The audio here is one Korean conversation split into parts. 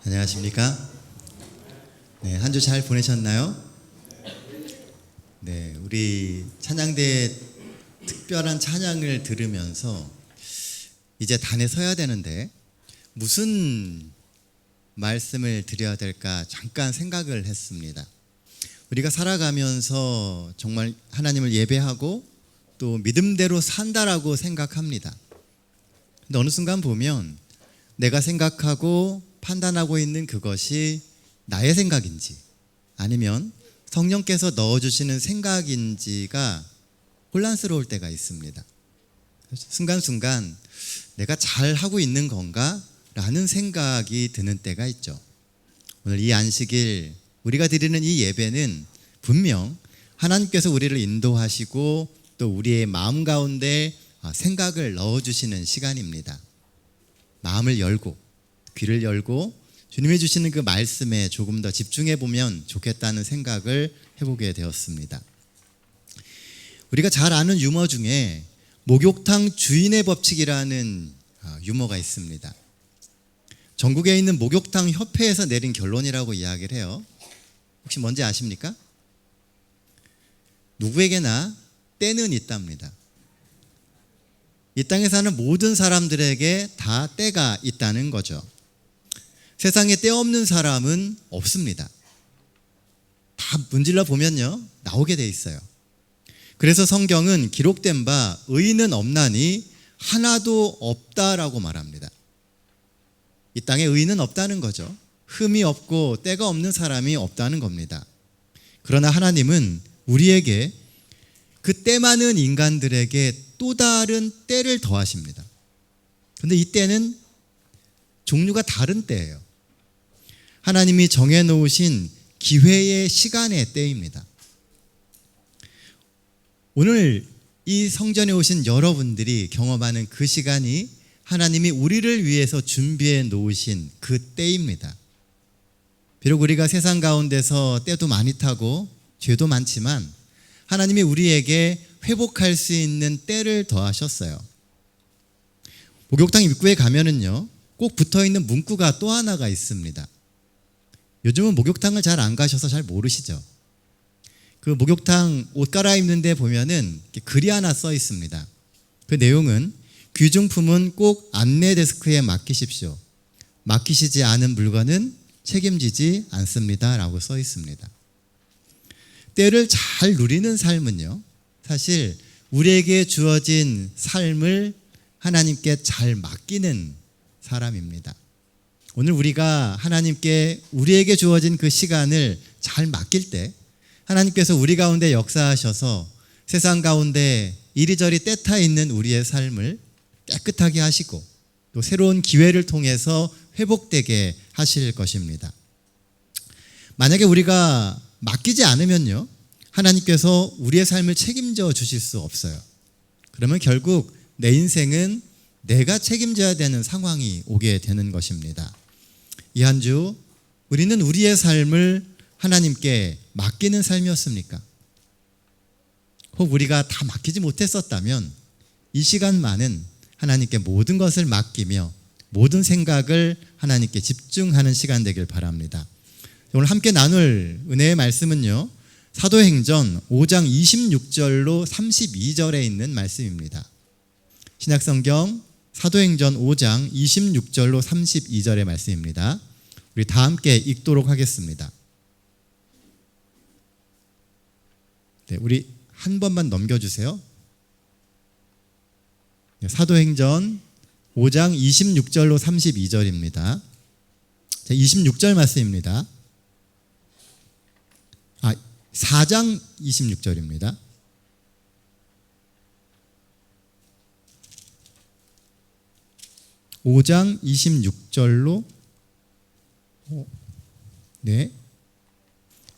안녕하십니까? 네, 한 주 잘 보내셨나요? 네, 우리 찬양대에 특별한 찬양을 들으면서 이제 단에 서야 되는데 무슨 말씀을 드려야 될까 잠깐 생각을 했습니다. 우리가 살아가면서 정말 하나님을 예배하고 또 믿음대로 산다라고 생각합니다. 근데 어느 순간 보면 내가 생각하고 판단하고 있는 그것이 나의 생각인지 아니면 성령께서 넣어주시는 생각인지가 혼란스러울 때가 있습니다. 순간순간 내가 잘하고 있는 건가? 라는 생각이 드는 때가 있죠. 오늘 이 안식일 우리가 드리는 이 예배는 분명 하나님께서 우리를 인도하시고 또 우리의 마음 가운데 생각을 넣어주시는 시간입니다. 마음을 열고 귀를 열고 주님이 주시는 그 말씀에 조금 더 집중해 보면 좋겠다는 생각을 해보게 되었습니다. 우리가 잘 아는 유머 중에 목욕탕 주인의 법칙이라는 유머가 있습니다. 전국에 있는 목욕탕 협회에서 내린 결론이라고 이야기를 해요. 혹시 뭔지 아십니까? 누구에게나 때는 있답니다. 이 땅에 사는 모든 사람들에게 다 때가 있다는 거죠. 세상에 때 없는 사람은 없습니다. 다 문질러 보면요 나오게 돼 있어요. 그래서 성경은 기록된 바 의인은 없나니 하나도 없다라고 말합니다. 이 땅에 의인은 없다는 거죠. 흠이 없고 때가 없는 사람이 없다는 겁니다. 그러나 하나님은 우리에게 그 때 많은 인간들에게 또 다른 때를 더하십니다. 그런데 이 때는 종류가 다른 때예요. 하나님이 정해놓으신 기회의 시간의 때입니다. 오늘 이 성전에 오신 여러분들이 경험하는 그 시간이 하나님이 우리를 위해서 준비해 놓으신 그 때입니다. 비록 우리가 세상 가운데서 때도 많이 타고 죄도 많지만 하나님이 우리에게 회복할 수 있는 때를 더하셨어요. 목욕탕 입구에 가면은요 꼭 붙어있는 문구가 또 하나가 있습니다. 요즘은 목욕탕을 잘 안 가셔서 잘 모르시죠? 그 목욕탕 옷 갈아입는 데 보면은 글이 하나 써 있습니다. 그 내용은 귀중품은 꼭 안내 데스크에 맡기십시오. 맡기시지 않은 물건은 책임지지 않습니다. 라고 써 있습니다. 때를 잘 누리는 삶은요, 사실 우리에게 주어진 삶을 하나님께 잘 맡기는 사람입니다. 오늘 우리가 하나님께 우리에게 주어진 그 시간을 잘 맡길 때 하나님께서 우리 가운데 역사하셔서 세상 가운데 이리저리 때타 있는 우리의 삶을 깨끗하게 하시고 또 새로운 기회를 통해서 회복되게 하실 것입니다. 만약에 우리가 맡기지 않으면요 하나님께서 우리의 삶을 책임져 주실 수 없어요. 그러면 결국 내 인생은 내가 책임져야 되는 상황이 오게 되는 것입니다. 이 한 주 우리는 우리의 삶을 하나님께 맡기는 삶이었습니까? 혹 우리가 다 맡기지 못했었다면 이 시간만은 하나님께 모든 것을 맡기며 모든 생각을 하나님께 집중하는 시간 되길 바랍니다. 오늘 함께 나눌 은혜의 말씀은요 사도행전 5장 26절로 32절에 있는 말씀입니다. 신약성경 사도행전 5장 26절로 32절의 말씀입니다. 우리 다 함께 읽도록 하겠습니다. 네, 우리 한 번만 넘겨주세요. 사도행전 5장 26절로 32절입니다. 26절 말씀입니다. 4장 26절입니다. (5장 26절로) 네,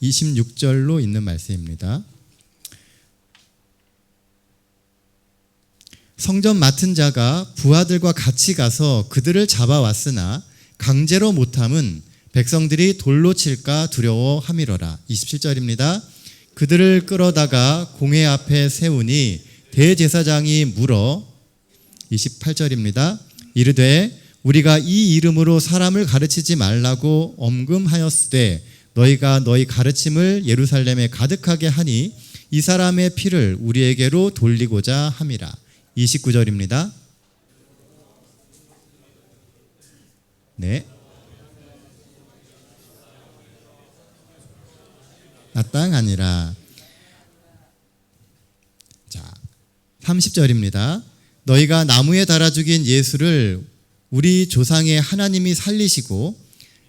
26절로 있는 말씀입니다. 성전 맡은 자가 부하들과 같이 가서 그들을 잡아왔으나 강제로 못함은 백성들이 돌로 칠까 두려워함이로라. 27절입니다. 그들을 끌어다가 공회 앞에 세우니 대제사장이 물어 28절입니다. 이르되 우리가 이 이름으로 사람을 가르치지 말라고 엄금하였으되 너희가 너희 가르침을 예루살렘에 가득하게 하니 이 사람의 피를 우리에게로 돌리고자 함이라. 29절입니다. 네. 마땅하니라. 자, 30절입니다. 너희가 나무에 달아 죽인 예수를 우리 조상의 하나님이 살리시고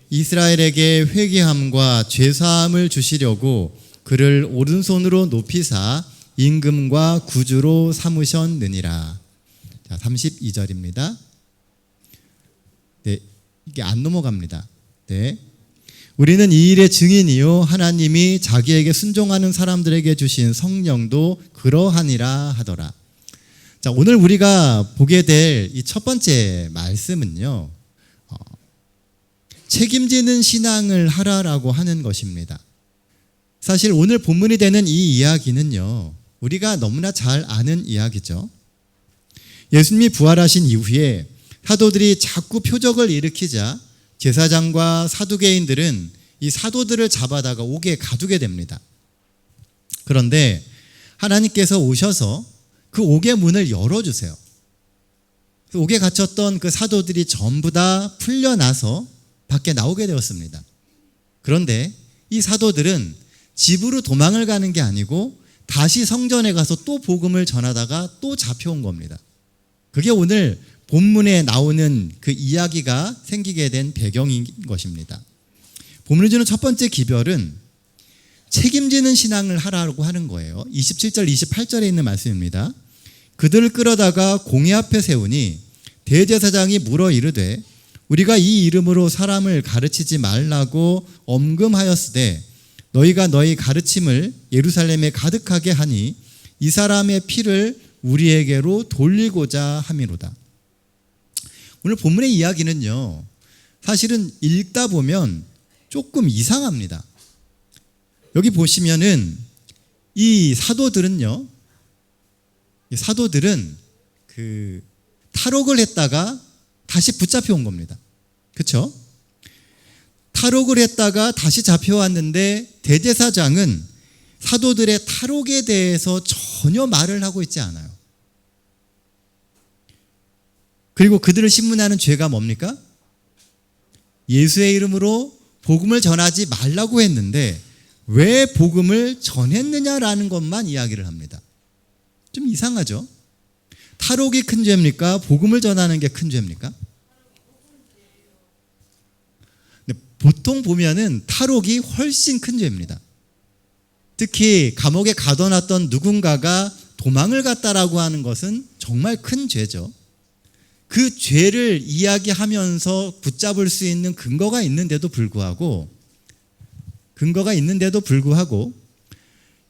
이스라엘에게 회개함과 죄사함을 주시려고 그를 오른손으로 높이사 임금과 구주로 삼으셨느니라. 자, 32절입니다. 네, 이게 안 넘어갑니다. 네. 우리는 이 일의 증인이요 하나님이 자기에게 순종하는 사람들에게 주신 성령도 그러하니라 하더라. 자, 오늘 우리가 보게 될 이 첫 번째 말씀은요, 책임지는 신앙을 하라라고 하는 것입니다. 사실 오늘 본문이 되는 이 이야기는요, 우리가 너무나 잘 아는 이야기죠. 예수님이 부활하신 이후에 사도들이 자꾸 표적을 일으키자 제사장과 사두개인들은 이 사도들을 잡아다가 옥에 가두게 됩니다. 그런데 하나님께서 오셔서 그 옥의 문을 열어주세요. 그 옥에 갇혔던 그 사도들이 전부 다 풀려나서 밖에 나오게 되었습니다. 그런데 이 사도들은 집으로 도망을 가는 게 아니고 다시 성전에 가서 또 복음을 전하다가 또 잡혀온 겁니다. 그게 오늘 본문에 나오는 그 이야기가 생기게 된 배경인 것입니다. 본문이 주는 첫 번째 기별은 책임지는 신앙을 하라고 하는 거예요. 27절, 28절에 있는 말씀입니다. 그들을 끌어다가 공회 앞에 세우니 대제사장이 물어 이르되 우리가 이 이름으로 사람을 가르치지 말라고 엄금하였으되 너희가 너희 가르침을 예루살렘에 가득하게 하니 이 사람의 피를 우리에게로 돌리고자 함이로다. 오늘 본문의 이야기는요, 사실은 읽다 보면 조금 이상합니다. 여기 보시면은 이 사도들은 그 탈옥을 했다가 다시 붙잡혀 온 겁니다. 그렇죠? 탈옥을 했다가 다시 잡혀왔는데 대제사장은 사도들의 탈옥에 대해서 전혀 말을 하고 있지 않아요. 그리고 그들을 신문하는 죄가 뭡니까? 예수의 이름으로 복음을 전하지 말라고 했는데 왜 복음을 전했느냐라는 것만 이야기를 합니다. 좀 이상하죠? 탈옥이 큰 죄입니까? 복음을 전하는 게 큰 죄입니까? 근데 보통 보면은 탈옥이 훨씬 큰 죄입니다. 특히 감옥에 가둬놨던 누군가가 도망을 갔다라고 하는 것은 정말 큰 죄죠. 그 죄를 이야기하면서 붙잡을 수 있는 근거가 있는데도 불구하고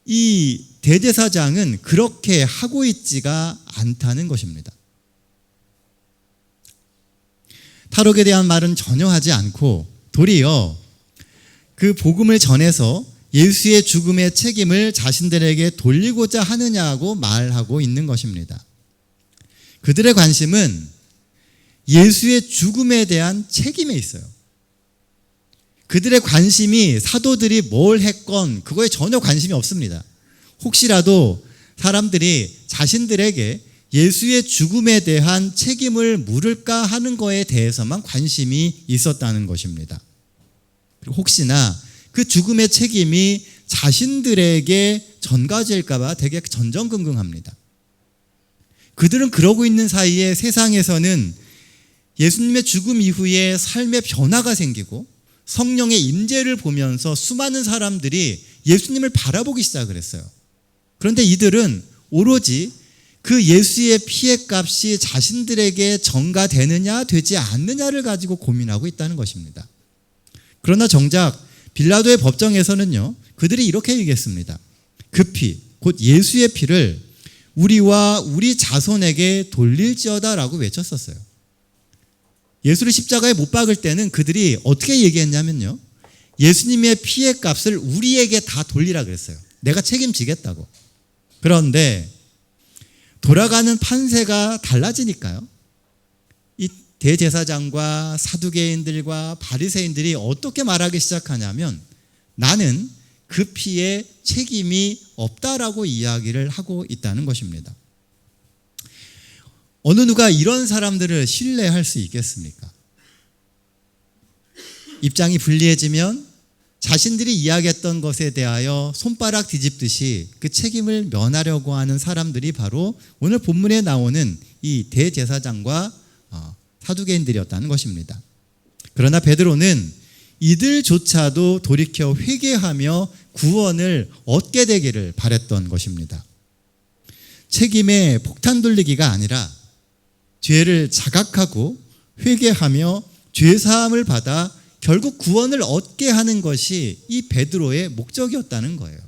이 대제사장은 그렇게 하고 있지가 않다는 것입니다. 탈옥에 대한 말은 전혀 하지 않고 도리어 그 복음을 전해서 예수의 죽음의 책임을 자신들에게 돌리고자 하느냐고 말하고 있는 것입니다. 그들의 관심은 예수의 죽음에 대한 책임에 있어요. 그들의 관심이 사도들이 뭘 했건 그거에 전혀 관심이 없습니다. 혹시라도 사람들이 자신들에게 예수의 죽음에 대한 책임을 물을까 하는 거에 대해서만 관심이 있었다는 것입니다. 그리고 혹시나 그 죽음의 책임이 자신들에게 전가질까 봐 되게 전전긍긍합니다. 그들은 그러고 있는 사이에 세상에서는 예수님의 죽음 이후에 삶의 변화가 생기고 성령의 임재를 보면서 수많은 사람들이 예수님을 바라보기 시작을 했어요. 그런데 이들은 오로지 그 예수의 피의 값이 자신들에게 전가되느냐 되지 않느냐를 가지고 고민하고 있다는 것입니다. 그러나 정작 빌라도의 법정에서는요, 그들이 이렇게 얘기했습니다. 그 피, 곧 예수의 피를 우리와 우리 자손에게 돌릴지어다라고 외쳤었어요. 예수를 십자가에 못 박을 때는 그들이 어떻게 얘기했냐면요, 예수님의 피의 값을 우리에게 다 돌리라 그랬어요. 내가 책임지겠다고. 그런데 돌아가는 판세가 달라지니까요, 이 대제사장과 사두개인들과 바리새인들이 어떻게 말하기 시작하냐면 나는 그 피에 책임이 없다라고 이야기를 하고 있다는 것입니다. 어느 누가 이런 사람들을 신뢰할 수 있겠습니까? 입장이 불리해지면 자신들이 이야기했던 것에 대하여 손바닥 뒤집듯이 그 책임을 면하려고 하는 사람들이 바로 오늘 본문에 나오는 이 대제사장과 사두개인들이었다는 것입니다. 그러나 베드로는 이들조차도 돌이켜 회개하며 구원을 얻게 되기를 바랬던 것입니다. 책임에 폭탄 돌리기가 아니라 죄를 자각하고 회개하며 죄사함을 받아 결국 구원을 얻게 하는 것이 이 베드로의 목적이었다는 거예요.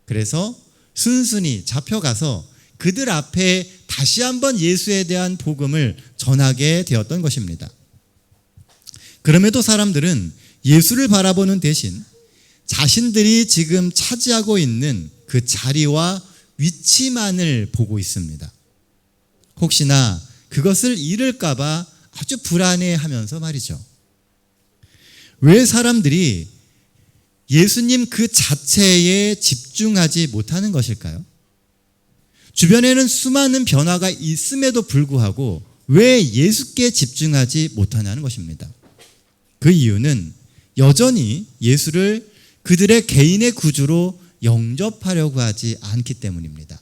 그래서 순순히 잡혀가서 그들 앞에 다시 한번 예수에 대한 복음을 전하게 되었던 것입니다. 그럼에도 사람들은 예수를 바라보는 대신 자신들이 지금 차지하고 있는 그 자리와 위치만을 보고 있습니다. 혹시나 그것을 잃을까봐 아주 불안해하면서 말이죠. 왜 사람들이 예수님 그 자체에 집중하지 못하는 것일까요? 주변에는 수많은 변화가 있음에도 불구하고 왜 예수께 집중하지 못하냐는 것입니다. 그 이유는 여전히 예수를 그들의 개인의 구주로 영접하려고 하지 않기 때문입니다.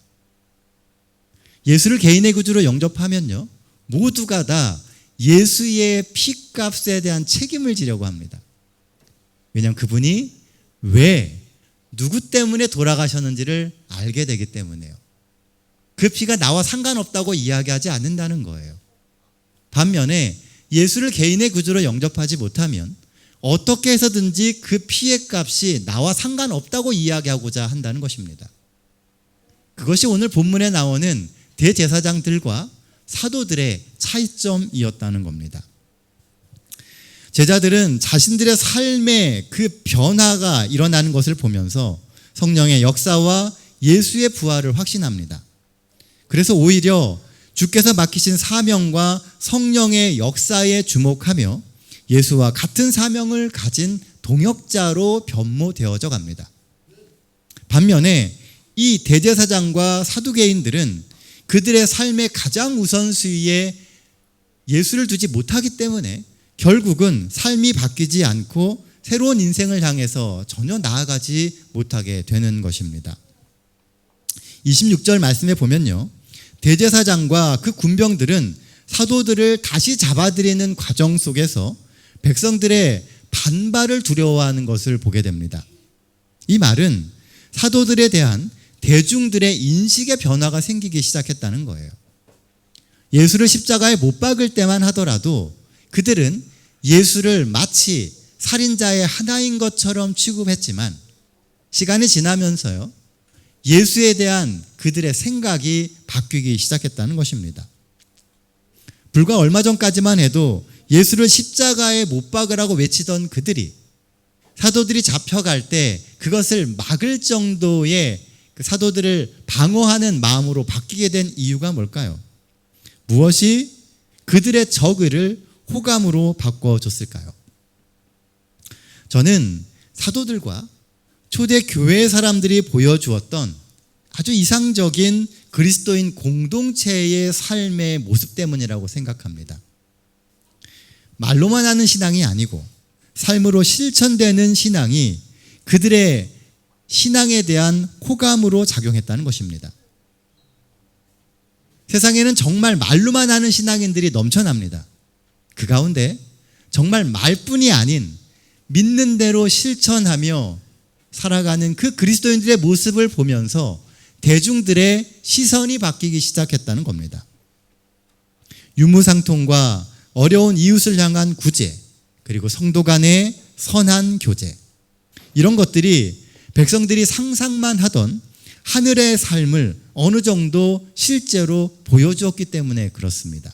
예수를 개인의 구주로 영접하면요, 모두가 다 예수의 피값에 대한 책임을 지려고 합니다. 왜냐하면 그분이 왜, 누구 때문에 돌아가셨는지를 알게 되기 때문에요. 그 피가 나와 상관없다고 이야기하지 않는다는 거예요. 반면에 예수를 개인의 구주로 영접하지 못하면 어떻게 해서든지 그 피의 값이 나와 상관없다고 이야기하고자 한다는 것입니다. 그것이 오늘 본문에 나오는 대제사장들과 사도들의 차이점이었다는 겁니다. 제자들은 자신들의 삶에 그 변화가 일어나는 것을 보면서 성령의 역사와 예수의 부활을 확신합니다. 그래서 오히려 주께서 맡기신 사명과 성령의 역사에 주목하며 예수와 같은 사명을 가진 동역자로 변모되어져 갑니다. 반면에 이 대제사장과 사두개인들은 그들의 삶의 가장 우선순위에 예수를 두지 못하기 때문에 결국은 삶이 바뀌지 않고 새로운 인생을 향해서 전혀 나아가지 못하게 되는 것입니다. 26절 말씀에 보면요, 대제사장과 그 군병들은 사도들을 다시 잡아들이는 과정 속에서 백성들의 반발을 두려워하는 것을 보게 됩니다. 이 말은 사도들에 대한 대중들의 인식의 변화가 생기기 시작했다는 거예요. 예수를 십자가에 못 박을 때만 하더라도 그들은 예수를 마치 살인자의 하나인 것처럼 취급했지만 시간이 지나면서요, 예수에 대한 그들의 생각이 바뀌기 시작했다는 것입니다. 불과 얼마 전까지만 해도 예수를 십자가에 못 박으라고 외치던 그들이 사도들이 잡혀갈 때 그것을 막을 정도의 그 사도들을 방어하는 마음으로 바뀌게 된 이유가 뭘까요? 무엇이 그들의 적의를 호감으로 바꿔줬을까요? 저는 사도들과 초대 교회 사람들이 보여주었던 아주 이상적인 그리스도인 공동체의 삶의 모습 때문이라고 생각합니다. 말로만 하는 신앙이 아니고 삶으로 실천되는 신앙이 그들의 신앙에 대한 호감으로 작용했다는 것입니다. 세상에는 정말 말로만 하는 신앙인들이 넘쳐납니다. 그 가운데 정말 말뿐이 아닌 믿는 대로 실천하며 살아가는 그 그리스도인들의 모습을 보면서 대중들의 시선이 바뀌기 시작했다는 겁니다. 유무상통과 어려운 이웃을 향한 구제, 그리고 성도 간의 선한 교제, 이런 것들이 백성들이 상상만 하던 하늘의 삶을 어느 정도 실제로 보여주었기 때문에 그렇습니다.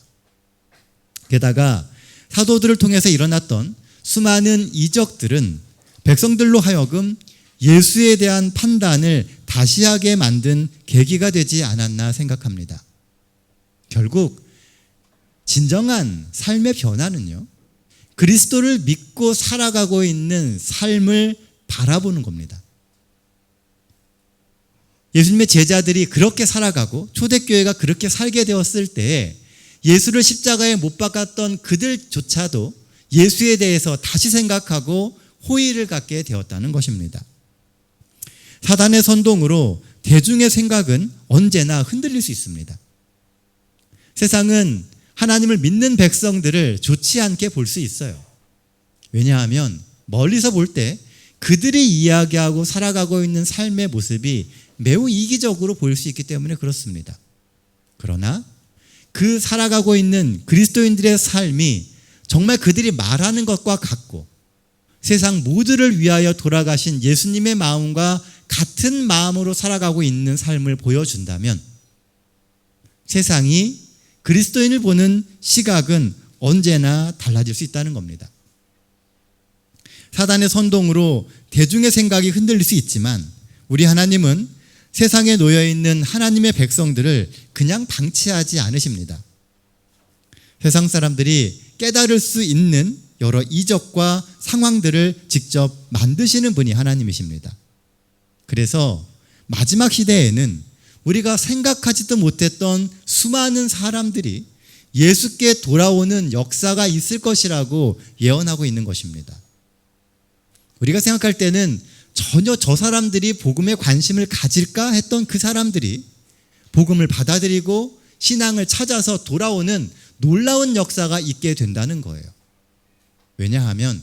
게다가 사도들을 통해서 일어났던 수많은 이적들은 백성들로 하여금 예수에 대한 판단을 다시 하게 만든 계기가 되지 않았나 생각합니다. 결국 진정한 삶의 변화는요, 그리스도를 믿고 살아가고 있는 삶을 바라보는 겁니다. 예수님의 제자들이 그렇게 살아가고 초대교회가 그렇게 살게 되었을 때 예수를 십자가에 못 박았던 그들조차도 예수에 대해서 다시 생각하고 호의를 갖게 되었다는 것입니다. 사단의 선동으로 대중의 생각은 언제나 흔들릴 수 있습니다. 세상은 하나님을 믿는 백성들을 좋지 않게 볼 수 있어요. 왜냐하면 멀리서 볼 때 그들이 이야기하고 살아가고 있는 삶의 모습이 매우 이기적으로 보일 수 있기 때문에 그렇습니다. 그러나 그 살아가고 있는 그리스도인들의 삶이 정말 그들이 말하는 것과 같고 세상 모두를 위하여 돌아가신 예수님의 마음과 같은 마음으로 살아가고 있는 삶을 보여준다면 세상이 그리스도인을 보는 시각은 언제나 달라질 수 있다는 겁니다. 사단의 선동으로 대중의 생각이 흔들릴 수 있지만 우리 하나님은 세상에 놓여있는 하나님의 백성들을 그냥 방치하지 않으십니다. 세상 사람들이 깨달을 수 있는 여러 이적과 상황들을 직접 만드시는 분이 하나님이십니다. 그래서 마지막 시대에는 우리가 생각하지도 못했던 수많은 사람들이 예수께 돌아오는 역사가 있을 것이라고 예언하고 있는 것입니다. 우리가 생각할 때는 전혀 저 사람들이 복음에 관심을 가질까 했던 그 사람들이 복음을 받아들이고 신앙을 찾아서 돌아오는 놀라운 역사가 있게 된다는 거예요. 왜냐하면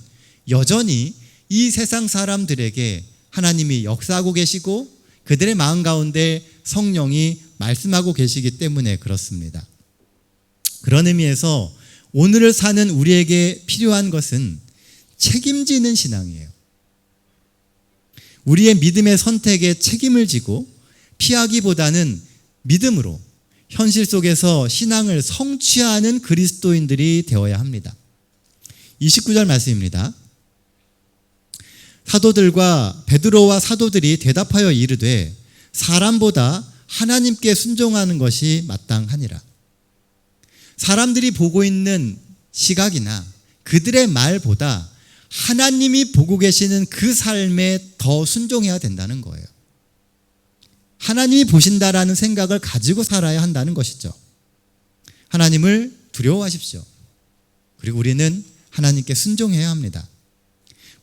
여전히 이 세상 사람들에게 하나님이 역사하고 계시고 그들의 마음 가운데 성령이 말씀하고 계시기 때문에 그렇습니다. 그런 의미에서 오늘을 사는 우리에게 필요한 것은 책임지는 신앙이에요. 우리의 믿음의 선택에 책임을 지고 피하기보다는 믿음으로 현실 속에서 신앙을 성취하는 그리스도인들이 되어야 합니다. 29절 말씀입니다. 사도들과 베드로와 사도들이 대답하여 이르되 사람보다 하나님께 순종하는 것이 마땅하니라. 사람들이 보고 있는 시각이나 그들의 말보다 하나님이 보고 계시는 그 삶에 더 순종해야 된다는 거예요. 하나님이 보신다라는 생각을 가지고 살아야 한다는 것이죠. 하나님을 두려워하십시오. 그리고 우리는 하나님께 순종해야 합니다.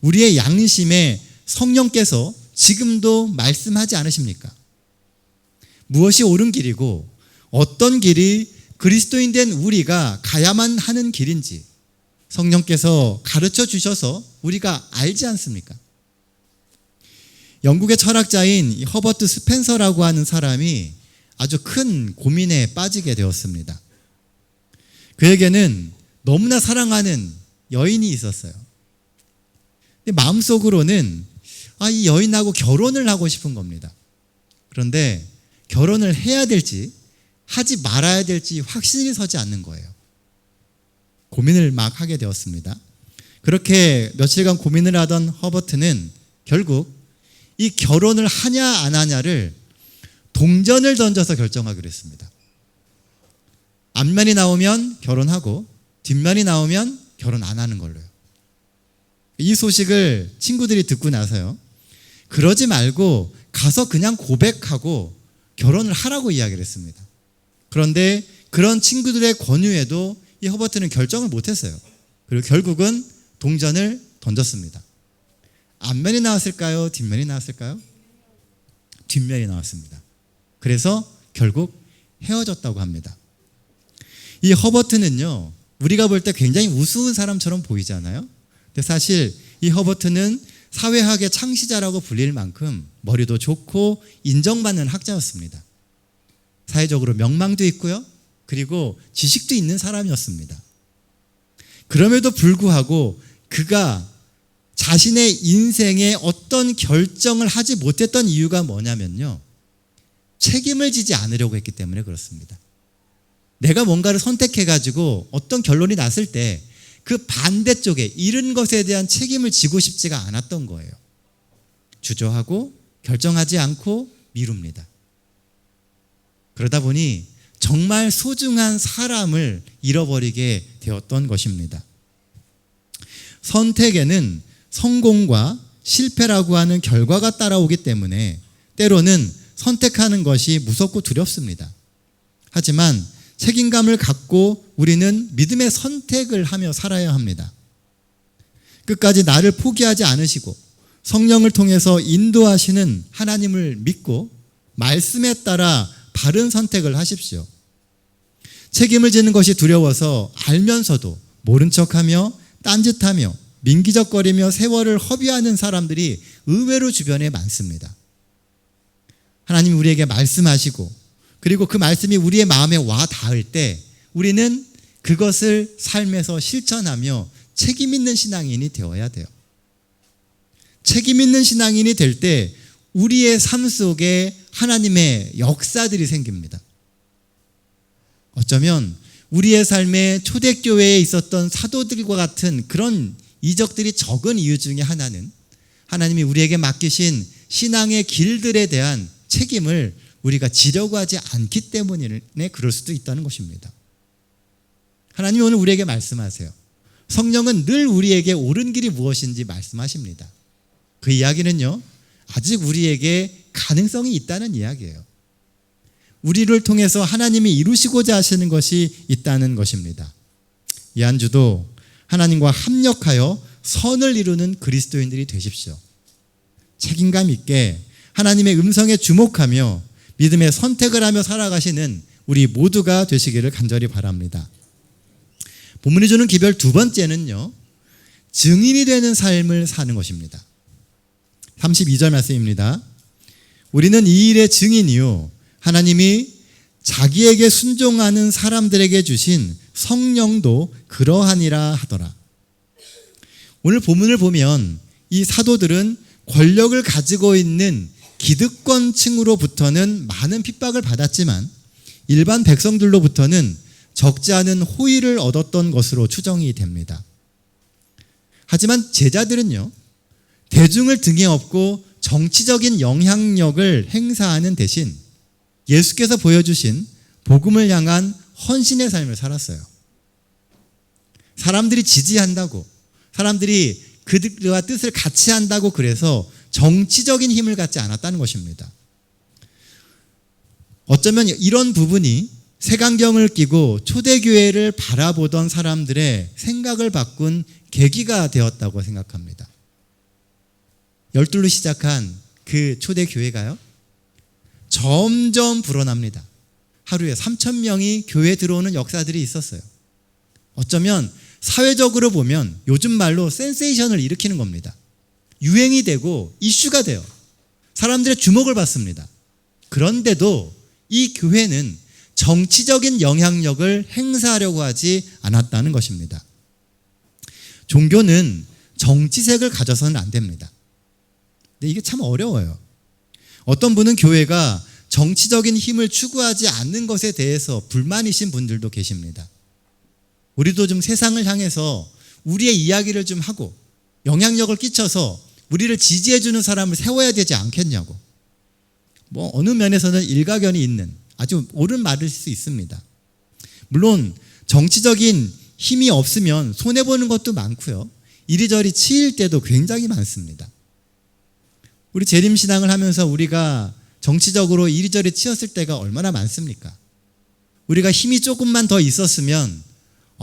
우리의 양심에 성령께서 지금도 말씀하지 않으십니까? 무엇이 옳은 길이고 어떤 길이 그리스도인 된 우리가 가야만 하는 길인지 성령께서 가르쳐 주셔서 우리가 알지 않습니까? 영국의 철학자인 허버트 스펜서라고 하는 사람이 아주 큰 고민에 빠지게 되었습니다. 그에게는 너무나 사랑하는 여인이 있었어요. 근데 마음속으로는 이 여인하고 결혼을 하고 싶은 겁니다. 그런데 결혼을 해야 될지 하지 말아야 될지 확신이 서지 않는 거예요. 고민을 막 하게 되었습니다. 그렇게 며칠간 고민을 하던 허버트는 결국 이 결혼을 하냐 안 하냐를 동전을 던져서 결정하기로 했습니다. 앞면이 나오면 결혼하고 뒷면이 나오면 결혼 안 하는 걸로요. 이 소식을 친구들이 듣고 나서요, 그러지 말고 가서 그냥 고백하고 결혼을 하라고 이야기를 했습니다. 그런데 그런 친구들의 권유에도 이 허버트는 결정을 못했어요. 그리고 결국은 동전을 던졌습니다. 앞면이 나왔을까요? 뒷면이 나왔을까요? 뒷면이 나왔습니다. 그래서 결국 헤어졌다고 합니다. 이 허버트는요, 우리가 볼 때 굉장히 우스운 사람처럼 보이잖아요. 근데 사실 이 허버트는 사회학의 창시자라고 불릴 만큼 머리도 좋고 인정받는 학자였습니다. 사회적으로 명망도 있고요, 그리고 지식도 있는 사람이었습니다. 그럼에도 불구하고 그가 자신의 인생에 어떤 결정을 하지 못했던 이유가 뭐냐면요, 책임을 지지 않으려고 했기 때문에 그렇습니다. 내가 뭔가를 선택해가지고 어떤 결론이 났을 때 그 반대쪽에 잃은 것에 대한 책임을 지고 싶지가 않았던 거예요. 주저하고 결정하지 않고 미룹니다. 그러다 보니 정말 소중한 사람을 잃어버리게 되었던 것입니다. 선택에는 성공과 실패라고 하는 결과가 따라오기 때문에 때로는 선택하는 것이 무섭고 두렵습니다. 하지만 책임감을 갖고 우리는 믿음의 선택을 하며 살아야 합니다. 끝까지 나를 포기하지 않으시고 성령을 통해서 인도하시는 하나님을 믿고 말씀에 따라 바른 선택을 하십시오. 책임을 지는 것이 두려워서 알면서도 모른 척하며 딴짓하며 민기적거리며 세월을 허비하는 사람들이 의외로 주변에 많습니다. 하나님이 우리에게 말씀하시고 그리고 그 말씀이 우리의 마음에 와 닿을 때 우리는 그것을 삶에서 실천하며 책임 있는 신앙인이 되어야 돼요. 책임 있는 신앙인이 될 때 우리의 삶 속에 하나님의 역사들이 생깁니다. 어쩌면 우리의 삶에 초대교회에 있었던 사도들과 같은 그런 이적들이 적은 이유 중에 하나는 하나님이 우리에게 맡기신 신앙의 길들에 대한 책임을 우리가 지려고 하지 않기 때문에 그럴 수도 있다는 것입니다. 하나님이 오늘 우리에게 말씀하세요. 성령은 늘 우리에게 옳은 길이 무엇인지 말씀하십니다. 그 이야기는요, 아직 우리에게 가능성이 있다는 이야기예요. 우리를 통해서 하나님이 이루시고자 하시는 것이 있다는 것입니다. 이 한 주도 하나님과 합력하여 선을 이루는 그리스도인들이 되십시오. 책임감 있게 하나님의 음성에 주목하며 믿음의 선택을 하며 살아가시는 우리 모두가 되시기를 간절히 바랍니다. 본문이 주는 기별 두 번째는요, 증인이 되는 삶을 사는 것입니다. 32절 말씀입니다. 우리는 이 일의 증인이요 하나님이 자기에게 순종하는 사람들에게 주신 성령도 그러하니라 하더라. 오늘 본문을 보면 이 사도들은 권력을 가지고 있는 기득권층으로부터는 많은 핍박을 받았지만 일반 백성들로부터는 적지 않은 호의를 얻었던 것으로 추정이 됩니다. 하지만 제자들은요, 대중을 등에 업고 정치적인 영향력을 행사하는 대신 예수께서 보여주신 복음을 향한 헌신의 삶을 살았어요. 사람들이 지지한다고, 사람들이 그들과 뜻을 같이 한다고 그래서 정치적인 힘을 갖지 않았다는 것입니다. 어쩌면 이런 부분이 색안경을 끼고 초대교회를 바라보던 사람들의 생각을 바꾼 계기가 되었다고 생각합니다. 12로 시작한 그 초대교회가요, 점점 불어납니다. 하루에 3,000명이 교회에 들어오는 역사들이 있었어요. 어쩌면 사회적으로 보면 요즘 말로 센세이션을 일으키는 겁니다. 유행이 되고 이슈가 돼요. 사람들의 주목을 받습니다. 그런데도 이 교회는 정치적인 영향력을 행사하려고 하지 않았다는 것입니다. 종교는 정치색을 가져서는 안 됩니다. 근데 이게 참 어려워요. 어떤 분은 교회가 정치적인 힘을 추구하지 않는 것에 대해서 불만이신 분들도 계십니다. 우리도 좀 세상을 향해서 우리의 이야기를 좀 하고 영향력을 끼쳐서 우리를 지지해주는 사람을 세워야 되지 않겠냐고. 어느 면에서는 일가견이 있는 아주 옳은 말일 수 있습니다. 물론 정치적인 힘이 없으면 손해보는 것도 많고요. 이리저리 치일 때도 굉장히 많습니다. 우리 재림신앙을 하면서 우리가 정치적으로 이리저리 치였을 때가 얼마나 많습니까? 우리가 힘이 조금만 더 있었으면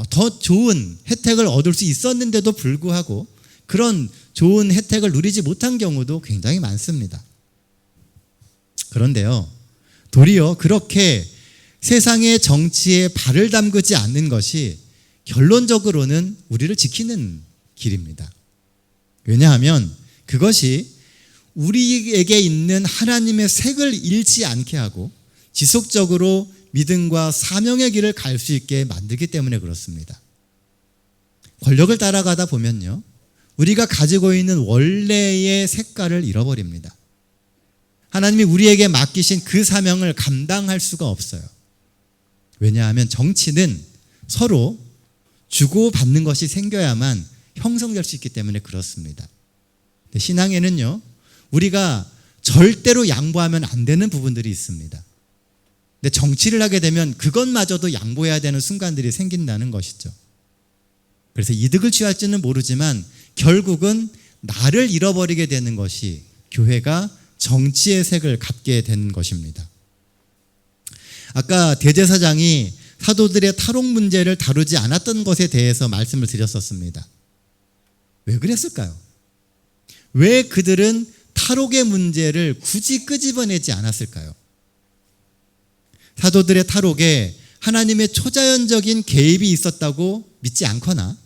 더 좋은 혜택을 얻을 수 있었는데도 불구하고 그런 좋은 혜택을 누리지 못한 경우도 굉장히 많습니다. 그런데요, 도리어 그렇게 세상의 정치에 발을 담그지 않는 것이 결론적으로는 우리를 지키는 길입니다. 왜냐하면 그것이 우리에게 있는 하나님의 색을 잃지 않게 하고 지속적으로 믿음과 사명의 길을 갈 수 있게 만들기 때문에 그렇습니다. 권력을 따라가다 보면요, 우리가 가지고 있는 원래의 색깔을 잃어버립니다. 하나님이 우리에게 맡기신 그 사명을 감당할 수가 없어요. 왜냐하면 정치는 서로 주고받는 것이 생겨야만 형성될 수 있기 때문에 그렇습니다. 신앙에는요, 우리가 절대로 양보하면 안 되는 부분들이 있습니다. 근데 정치를 하게 되면 그것마저도 양보해야 되는 순간들이 생긴다는 것이죠. 그래서 이득을 취할지는 모르지만 결국은 나를 잃어버리게 되는 것이 교회가 정치의 색을 갖게 되는 것입니다. 아까 대제사장이 사도들의 탈옥 문제를 다루지 않았던 것에 대해서 말씀을 드렸었습니다. 왜 그랬을까요? 왜 그들은 탈옥의 문제를 굳이 끄집어내지 않았을까요? 사도들의 탈옥에 하나님의 초자연적인 개입이 있었다고 믿지 않거나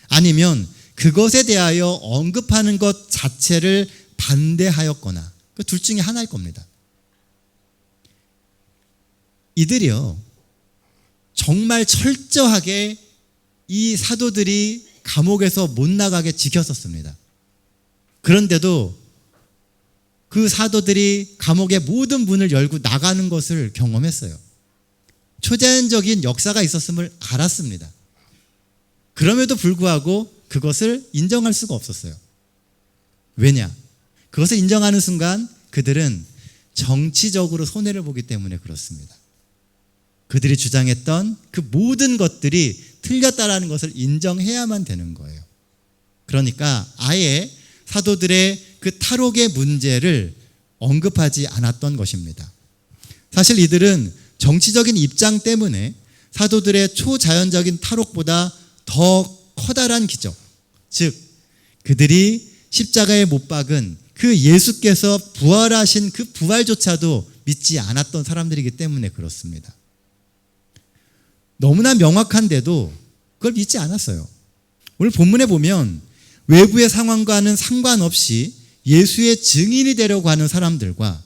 아니면 그것에 대하여 언급하는 것 자체를 반대하였거나 그 둘 중에 하나일 겁니다. 이들이요 정말 철저하게 이 사도들이 감옥에서 못 나가게 지켰었습니다. 그런데도 그 사도들이 감옥의 모든 문을 열고 나가는 것을 경험했어요. 초자연적인 역사가 있었음을 알았습니다. 그럼에도 불구하고 그것을 인정할 수가 없었어요. 왜냐? 그것을 인정하는 순간 그들은 정치적으로 손해를 보기 때문에 그렇습니다. 그들이 주장했던 그 모든 것들이 틀렸다라는 것을 인정해야만 되는 거예요. 그러니까 아예 사도들의 그 탈옥의 문제를 언급하지 않았던 것입니다. 사실 이들은 정치적인 입장 때문에 사도들의 초자연적인 탈옥보다 더 커다란 기적, 즉 그들이 십자가에 못 박은 그 예수께서 부활하신 그 부활조차도 믿지 않았던 사람들이기 때문에 그렇습니다. 너무나 명확한데도 그걸 믿지 않았어요. 오늘 본문에 보면 외부의 상황과는 상관없이 예수의 증인이 되려고 하는 사람들과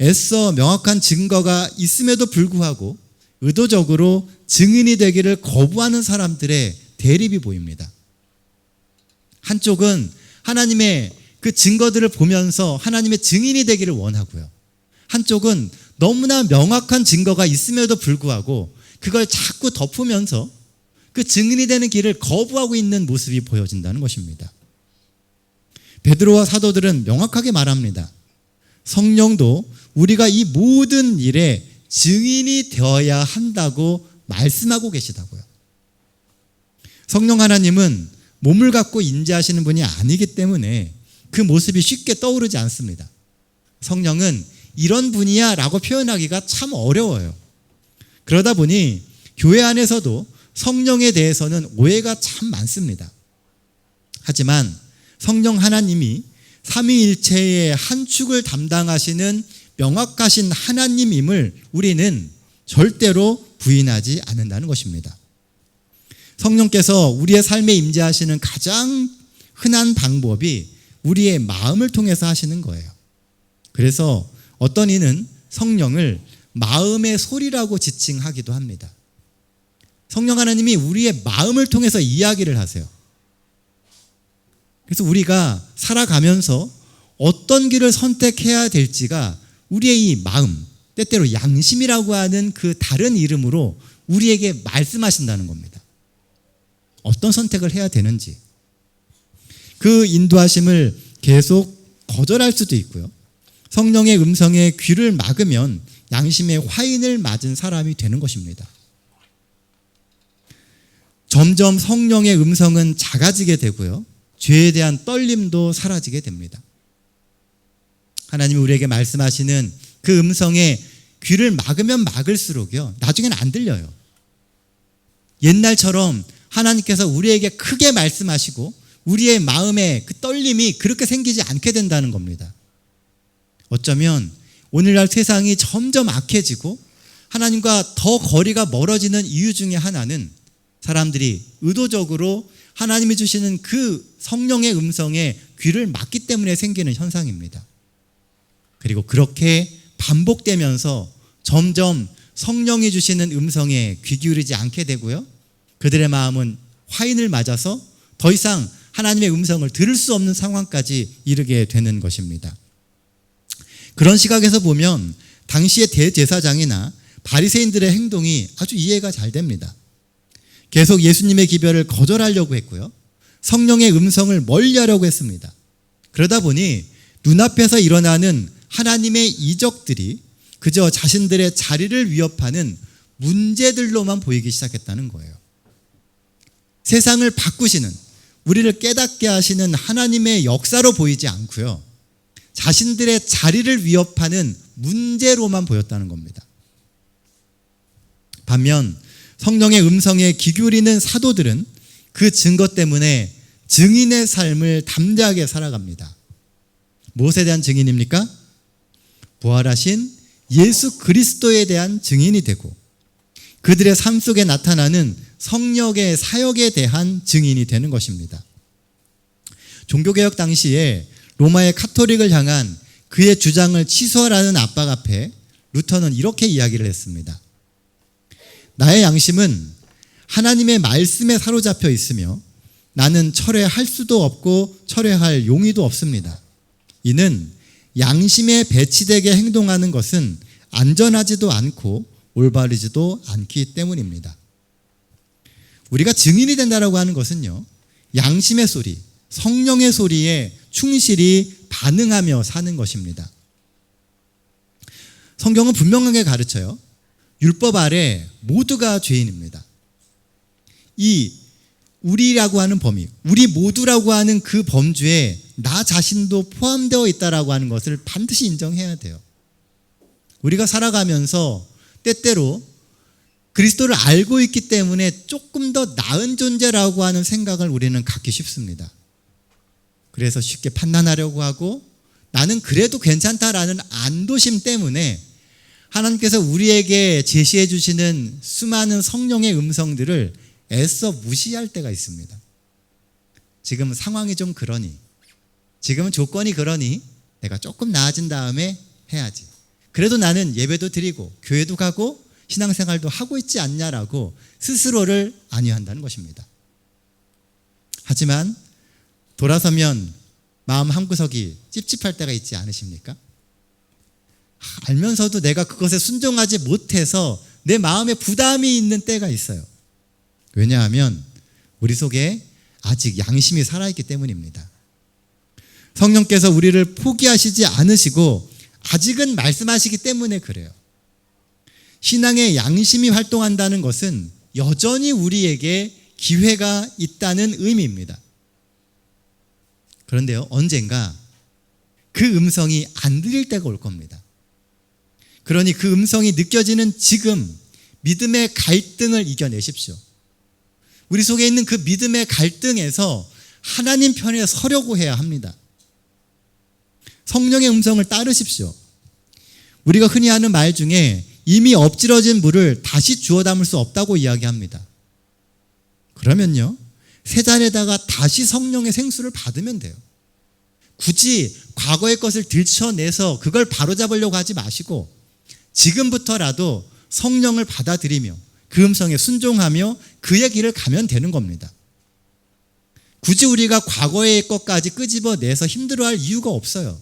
애써 명확한 증거가 있음에도 불구하고 의도적으로 증인이 되기를 거부하는 사람들의 대립이 보입니다. 한쪽은 하나님의 그 증거들을 보면서 하나님의 증인이 되기를 원하고요. 한쪽은 너무나 명확한 증거가 있음에도 불구하고 그걸 자꾸 덮으면서 그 증인이 되는 길을 거부하고 있는 모습이 보여진다는 것입니다. 베드로와 사도들은 명확하게 말합니다. 성령도 우리가 이 모든 일에 증인이 되어야 한다고 말씀하고 계시다고요. 성령 하나님은 몸을 갖고 임재하시는 분이 아니기 때문에 그 모습이 쉽게 떠오르지 않습니다. 성령은 이런 분이야 라고 표현하기가 참 어려워요. 그러다 보니 교회 안에서도 성령에 대해서는 오해가 참 많습니다. 하지만 성령 하나님이 삼위일체의 한 축을 담당하시는 명확하신 하나님임을 우리는 절대로 부인하지 않는다는 것입니다. 성령께서 우리의 삶에 임재하시는 가장 흔한 방법이 우리의 마음을 통해서 하시는 거예요. 그래서 어떤 이는 성령을 마음의 소리라고 지칭하기도 합니다. 성령 하나님이 우리의 마음을 통해서 이야기를 하세요. 그래서 우리가 살아가면서 어떤 길을 선택해야 될지가 우리의 이 마음, 때때로 양심이라고 하는 그 다른 이름으로 우리에게 말씀하신다는 겁니다. 어떤 선택을 해야 되는지. 그 인도하심을 계속 거절할 수도 있고요. 성령의 음성에 귀를 막으면 양심의 화인을 맞은 사람이 되는 것입니다. 점점 성령의 음성은 작아지게 되고요. 죄에 대한 떨림도 사라지게 됩니다. 하나님이 우리에게 말씀하시는 그 음성에 귀를 막으면 막을수록요. 나중에는 안 들려요. 옛날처럼 하나님께서 우리에게 크게 말씀하시고 우리의 마음에 그 떨림이 그렇게 생기지 않게 된다는 겁니다. 어쩌면 오늘날 세상이 점점 악해지고 하나님과 더 거리가 멀어지는 이유 중에 하나는 사람들이 의도적으로 하나님이 주시는 그 성령의 음성에 귀를 막기 때문에 생기는 현상입니다. 그리고 그렇게 반복되면서 점점 성령이 주시는 음성에 귀 기울이지 않게 되고요. 그들의 마음은 화인을 맞아서 더 이상 하나님의 음성을 들을 수 없는 상황까지 이르게 되는 것입니다. 그런 시각에서 보면 당시의 대제사장이나 바리새인들의 행동이 아주 이해가 잘 됩니다. 계속 예수님의 기별을 거절하려고 했고요. 성령의 음성을 멀리하려고 했습니다. 그러다 보니 눈앞에서 일어나는 하나님의 이적들이 그저 자신들의 자리를 위협하는 문제들로만 보이기 시작했다는 거예요. 세상을 바꾸시는, 우리를 깨닫게 하시는 하나님의 역사로 보이지 않고요, 자신들의 자리를 위협하는 문제로만 보였다는 겁니다. 반면 성령의 음성에 귀 기울이는 사도들은 그 증거 때문에 증인의 삶을 담대하게 살아갑니다. 무엇에 대한 증인입니까? 부활하신 예수 그리스도에 대한 증인이 되고 그들의 삶 속에 나타나는 성령의 사역에 대한 증인이 되는 것입니다. 종교개혁 당시에 로마의 카톨릭을 향한 그의 주장을 취소하라는 압박 앞에 루터는 이렇게 이야기를 했습니다. 나의 양심은 하나님의 말씀에 사로잡혀 있으며 나는 철회할 수도 없고 철회할 용의도 없습니다. 이는 양심에 배치되게 행동하는 것은 안전하지도 않고 올바르지도 않기 때문입니다. 우리가 증인이 된다라고 하는 것은요, 양심의 소리, 성령의 소리에 충실히 반응하며 사는 것입니다. 성경은 분명하게 가르쳐요. 율법 아래 모두가 죄인입니다. 이 우리라고 하는 범위, 우리 모두라고 하는 그 범주에 나 자신도 포함되어 있다라고 하는 것을 반드시 인정해야 돼요. 우리가 살아가면서 때때로 그리스도를 알고 있기 때문에 조금 더 나은 존재라고 하는 생각을 우리는 갖기 쉽습니다. 그래서 쉽게 판단하려고 하고 나는 그래도 괜찮다라는 안도심 때문에 하나님께서 우리에게 제시해 주시는 수많은 성령의 음성들을 애써 무시할 때가 있습니다. 지금 상황이 좀 그러니, 지금은 조건이 그러니 내가 조금 나아진 다음에 해야지. 그래도 나는 예배도 드리고 교회도 가고 신앙생활도 하고 있지 않냐라고 스스로를 안위한다는 것입니다. 하지만 돌아서면 마음 한구석이 찝찝할 때가 있지 않으십니까? 알면서도 내가 그것에 순종하지 못해서 내 마음에 부담이 있는 때가 있어요. 왜냐하면 우리 속에 아직 양심이 살아있기 때문입니다. 성령께서 우리를 포기하시지 않으시고 아직은 말씀하시기 때문에 그래요. 신앙의 양심이 활동한다는 것은 여전히 우리에게 기회가 있다는 의미입니다. 그런데요, 언젠가 그 음성이 안 들릴 때가 올 겁니다. 그러니 그 음성이 느껴지는 지금 믿음의 갈등을 이겨내십시오. 우리 속에 있는 그 믿음의 갈등에서 하나님 편에 서려고 해야 합니다. 성령의 음성을 따르십시오. 우리가 흔히 하는 말 중에 이미 엎질러진 물을 다시 주워 담을 수 없다고 이야기합니다. 그러면요, 새 잔에다가 다시 성령의 생수를 받으면 돼요. 굳이 과거의 것을 들춰내서 그걸 바로잡으려고 하지 마시고 지금부터라도 성령을 받아들이며 그 음성에 순종하며 그의 길을 가면 되는 겁니다. 굳이 우리가 과거의 것까지 끄집어내서 힘들어할 이유가 없어요.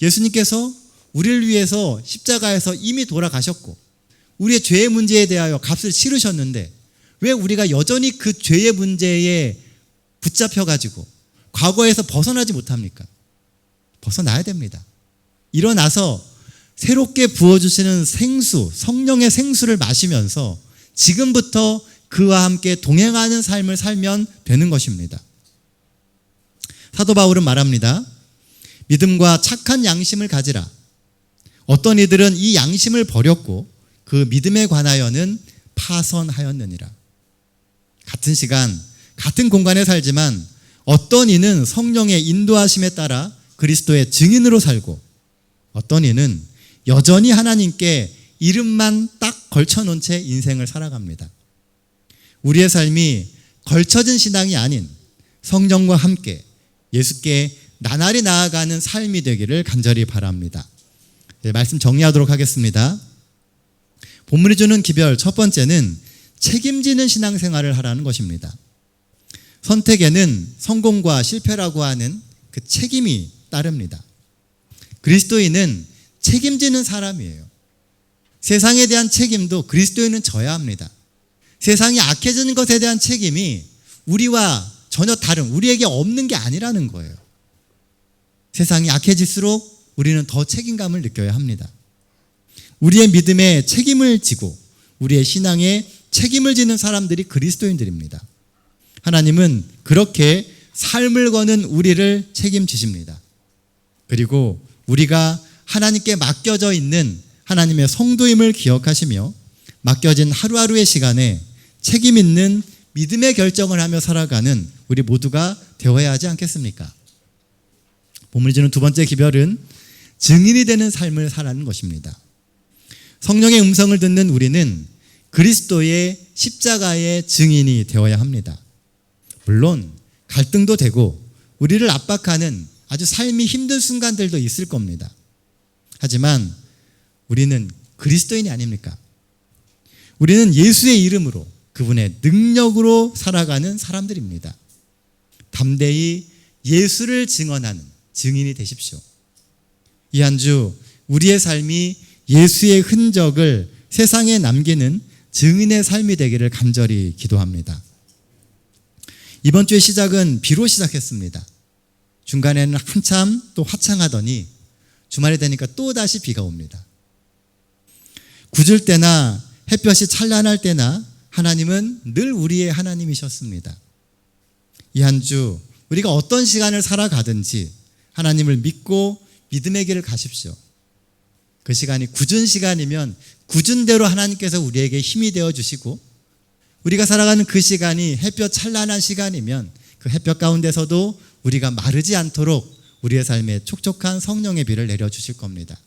예수님께서 우리를 위해서 십자가에서 이미 돌아가셨고 우리의 죄의 문제에 대하여 값을 치르셨는데 왜 우리가 여전히 그 죄의 문제에 붙잡혀가지고 과거에서 벗어나지 못합니까? 벗어나야 됩니다. 일어나서 새롭게 부어주시는 생수, 성령의 생수를 마시면서 지금부터 그와 함께 동행하는 삶을 살면 되는 것입니다. 사도 바울은 말합니다. 믿음과 착한 양심을 가지라. 어떤 이들은 이 양심을 버렸고 그 믿음에 관하여는 파선하였느니라. 같은 시간, 같은 공간에 살지만 어떤 이는 성령의 인도하심에 따라 그리스도의 증인으로 살고 어떤 이는 여전히 하나님께 이름만 딱 걸쳐놓은 채 인생을 살아갑니다. 우리의 삶이 걸쳐진 신앙이 아닌 성령과 함께 예수께 나날이 나아가는 삶이 되기를 간절히 바랍니다. 네, 말씀 정리하도록 하겠습니다. 본문이 주는 기별 첫 번째는 책임지는 신앙생활을 하라는 것입니다. 선택에는 성공과 실패라고 하는 그 책임이 따릅니다. 그리스도인은 책임지는 사람이에요. 세상에 대한 책임도 그리스도인은 져야 합니다. 세상이 악해지는 것에 대한 책임이 우리와 전혀 다른, 우리에게 없는 게 아니라는 거예요. 세상이 악해질수록 우리는 더 책임감을 느껴야 합니다. 우리의 믿음에 책임을 지고 우리의 신앙에 책임을 지는 사람들이 그리스도인들입니다. 하나님은 그렇게 삶을 거는 우리를 책임지십니다. 그리고 우리가 하나님께 맡겨져 있는 하나님의 성도임을 기억하시며 맡겨진 하루하루의 시간에 책임 있는 믿음의 결정을 하며 살아가는 우리 모두가 되어야 하지 않겠습니까? 본문이 주는 두 번째 기별은 증인이 되는 삶을 살아가는 것입니다. 성령의 음성을 듣는 우리는 그리스도의 십자가의 증인이 되어야 합니다. 물론 갈등도 되고 우리를 압박하는 아주 삶이 힘든 순간들도 있을 겁니다. 하지만 우리는 그리스도인이 아닙니까? 우리는 예수의 이름으로 그분의 능력으로 살아가는 사람들입니다. 담대히 예수를 증언하는 증인이 되십시오. 이 한 주 우리의 삶이 예수의 흔적을 세상에 남기는 증인의 삶이 되기를 간절히 기도합니다. 이번 주의 시작은 비로 시작했습니다. 중간에는 한참 또 화창하더니 주말이 되니까 또 다시 비가 옵니다. 굳을 때나 햇볕이 찬란할 때나 하나님은 늘 우리의 하나님이셨습니다. 이 한 주 우리가 어떤 시간을 살아가든지 하나님을 믿고 믿음의 길을 가십시오. 그 시간이 굳은 시간이면 굳은 대로 하나님께서 우리에게 힘이 되어 주시고, 우리가 살아가는 그 시간이 햇볕 찬란한 시간이면 그 햇볕 가운데서도 우리가 마르지 않도록 우리의 삶에 촉촉한 성령의 비를 내려주실 겁니다.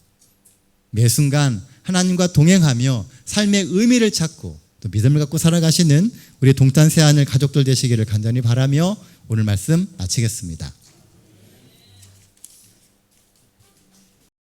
매 순간 하나님과 동행하며 삶의 의미를 찾고 또 믿음을 갖고 살아가시는 우리 동탄 세안을 가족들 되시기를 간절히 바라며 오늘 말씀 마치겠습니다.